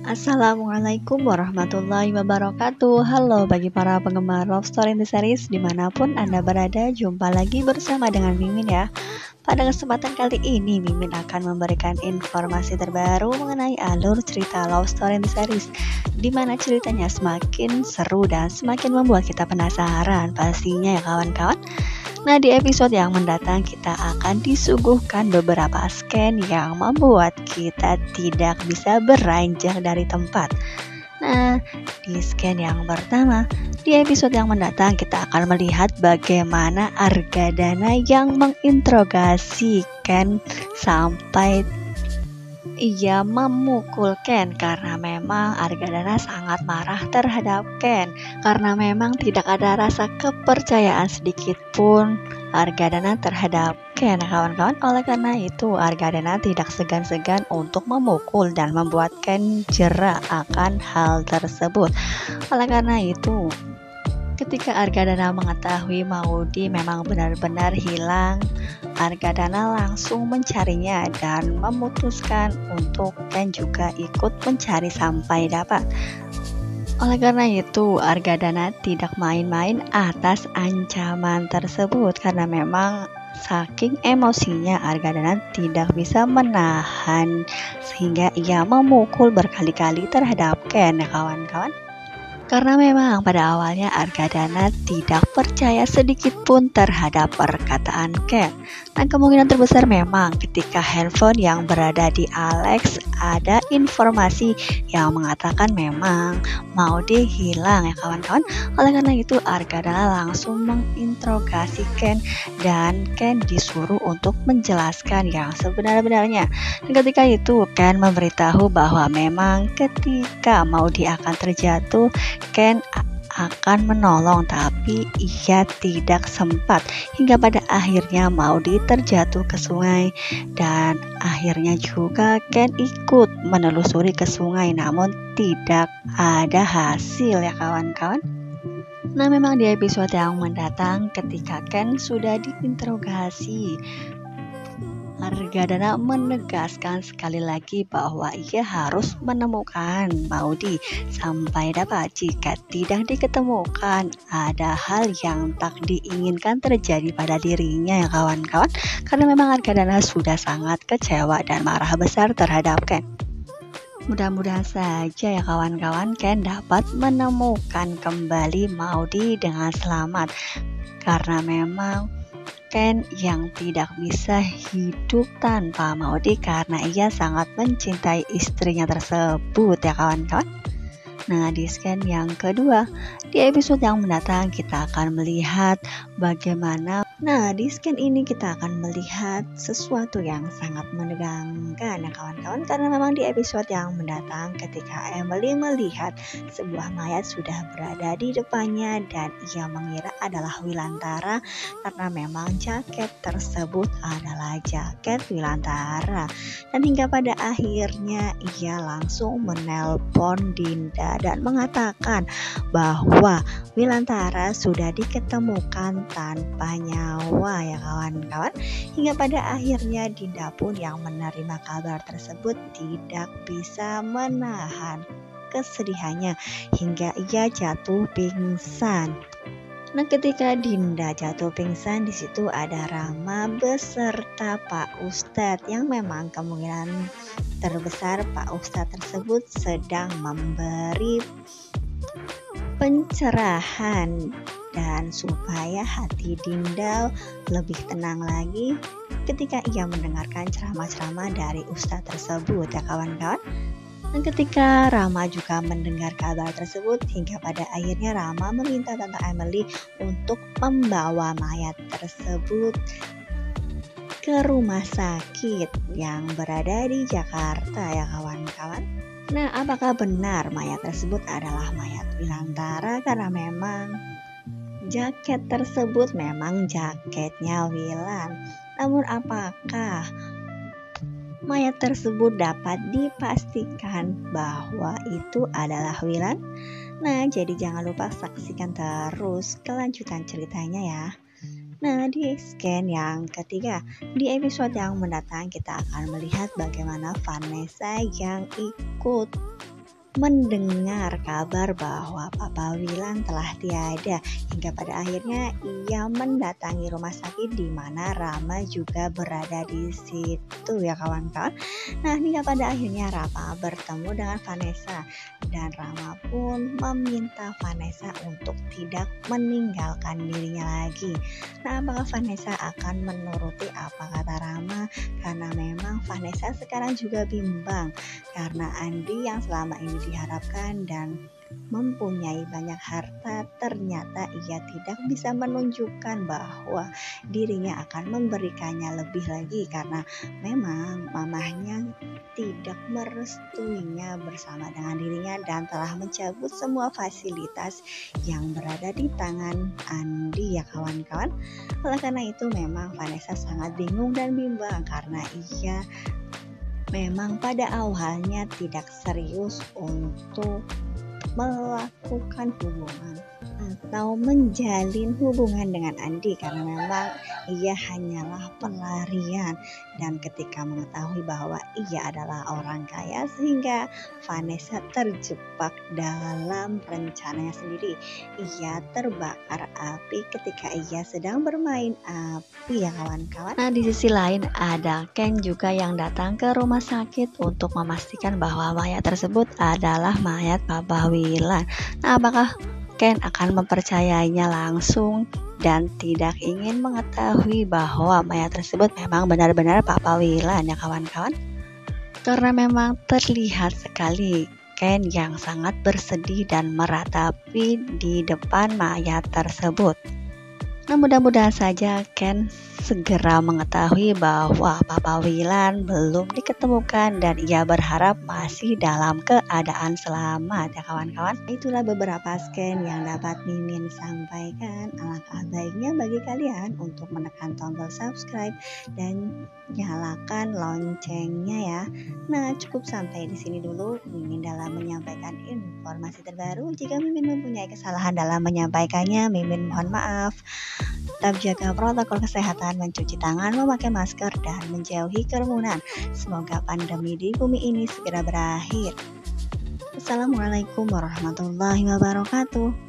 Assalamualaikum warahmatullahi wabarakatuh. Halo bagi para penggemar Love Story in the Series dimanapun Anda berada, jumpa lagi bersama dengan Mimin ya. Pada kesempatan kali ini Mimin akan memberikan informasi terbaru mengenai alur cerita Love Story in the Series, dimana ceritanya semakin seru dan semakin membuat kita penasaran pastinya ya kawan-kawan. Nah, di episode yang mendatang kita akan disuguhkan beberapa scan yang membuat kita tidak bisa beranjak dari tempat. Nah, di scan yang pertama, di episode yang mendatang kita akan melihat bagaimana Argadana yang menginterogasi Ken sampai ia memukul Ken karena memang Argadana sangat marah terhadap Ken karena memang tidak ada rasa kepercayaan sedikit pun Argadana terhadap Ken kawan-kawan. Oleh karena itu Argadana tidak segan-segan untuk memukul dan membuat Ken jera akan hal tersebut. Oleh karena itu ketika Argadana mengetahui Maudi memang benar-benar hilang, Argadana langsung mencarinya dan memutuskan untuk Ken juga ikut mencari sampai dapat. Oleh karena itu, Argadana tidak main-main atas ancaman tersebut karena memang saking emosinya Argadana tidak bisa menahan sehingga ia memukul berkali-kali terhadap Ken ya kawan-kawan. Karena memang pada awalnya Argadana tidak percaya sedikit pun terhadap perkataan Ken. Dan kemungkinan terbesar memang ketika handphone yang berada di Alex ada informasi yang mengatakan memang Maudi hilang ya kawan-kawan. Oleh karena itu Argadana langsung menginterogasi Ken dan Ken disuruh untuk menjelaskan yang sebenar-benarnya. Dan ketika itu Ken memberitahu bahwa memang ketika Maudi akan terjatuh, Ken akan menolong tapi ia tidak sempat hingga pada akhirnya Maudi terjatuh ke sungai dan akhirnya juga Ken ikut menelusuri ke sungai namun tidak ada hasil ya kawan-kawan. Nah memang di episode yang mendatang ketika Ken sudah diinterogasi, Argadana menegaskan sekali lagi bahwa ia harus menemukan Maudi sampai dapat. Jika tidak diketemukan, ada hal yang tak diinginkan terjadi pada dirinya ya kawan-kawan. Karena memang Argadana sudah sangat kecewa dan marah besar terhadap Ken. Mudah-mudahan saja ya kawan-kawan Ken dapat menemukan kembali Maudi dengan selamat. Karena memang Ken yang tidak bisa hidup tanpa Maudi karena ia sangat mencintai istrinya tersebut ya kawan-kawan. Nah di scan yang kedua, di episode yang mendatang kita akan melihat bagaimana. Nah di scan ini kita akan melihat sesuatu yang sangat menegangkan ya kawan-kawan. Karena memang di episode yang mendatang ketika Emily melihat sebuah mayat sudah berada di depannya dan ia mengira adalah Wilantara karena memang jaket tersebut adalah jaket Wilantara. Dan hingga pada akhirnya ia langsung menelpon Dinda dan mengatakan bahwa Wilantara sudah diketemukan tanpa nyawa ya kawan-kawan. Hingga pada akhirnya Dinda pun yang menerima kabar tersebut tidak bisa menahan kesedihannya hingga ia jatuh pingsan. Nah ketika Dinda jatuh pingsan di situ ada Rama beserta Pak Ustadz yang memang kemungkinan terbesar Pak Ustadz tersebut sedang memberi pencerahan dan supaya hati Dinda lebih tenang lagi ketika ia mendengarkan ceramah-ceramah dari Ustadz tersebut ya kawan-kawan. Dan ketika Rama juga mendengar kabar tersebut hingga pada akhirnya Rama meminta Tante Emily untuk membawa mayat tersebut ke rumah sakit yang berada di Jakarta ya kawan-kawan. Nah apakah benar mayat tersebut adalah mayat Wilantara karena memang jaket tersebut memang jaketnya Wilan. Namun apakah mayat tersebut dapat dipastikan bahwa itu adalah Wilan? Nah, jadi jangan lupa saksikan terus kelanjutan ceritanya ya. Nah, di scan yang ketiga, di episode yang mendatang kita akan melihat bagaimana Vanessa yang ikut mendengar kabar bahwa Papa Wilan telah tiada, hingga pada akhirnya ia mendatangi rumah sakit di mana Rama juga berada di situ ya kawan-kawan. Nah, hingga pada akhirnya Rama bertemu dengan Vanessa dan Rama pun meminta Vanessa untuk tidak meninggalkan dirinya lagi. Nah, apakah Vanessa akan menuruti apa kata Rama? Karena memang Vanessa sekarang juga bimbang karena Andi yang selama ini diharapkan dan mempunyai banyak harta, ternyata ia tidak bisa menunjukkan bahwa dirinya akan memberikannya lebih lagi karena memang mamahnya tidak merestuinya bersama dengan dirinya dan telah mencabut semua fasilitas yang berada di tangan Andi ya kawan-kawan. Oleh karena itu memang Vanessa sangat bingung dan bimbang karena ia memang pada awalnya tidak serius untuk melakukan hubungan atau menjalin hubungan dengan Andi karena memang ia hanyalah pelarian, dan ketika mengetahui bahwa ia adalah orang kaya sehingga Vanessa terjebak dalam rencananya sendiri. Ia terbakar api ketika ia sedang bermain api ya kawan-kawan. Nah, di sisi lain ada Ken juga yang datang ke rumah sakit untuk memastikan bahwa mayat tersebut adalah mayat Papa Wilan. Nah, apakah Ken akan mempercayainya langsung dan tidak ingin mengetahui bahwa mayat tersebut memang benar-benar Papa Wilan ya kawan-kawan? Karena memang terlihat sekali Ken yang sangat bersedih dan meratapi di depan mayat tersebut. Nah, mudah-mudahan saja Ken segera mengetahui bahwa Papa Wilan belum diketemukan dan ia berharap masih dalam keadaan selamat ya kawan-kawan. Itulah beberapa scan yang dapat Mimin sampaikan. Alangkah baiknya bagi kalian untuk menekan tombol subscribe dan nyalakan loncengnya ya. Nah, cukup sampai di sini dulu Mimin dalam menyampaikan informasi terbaru. Jika Mimin mempunyai kesalahan dalam menyampaikannya, Mimin mohon maaf. Tetap jaga protokol kesehatan, mencuci tangan, memakai masker, dan menjauhi kerumunan. Semoga pandemi di bumi ini segera berakhir. Assalamualaikum warahmatullahi wabarakatuh.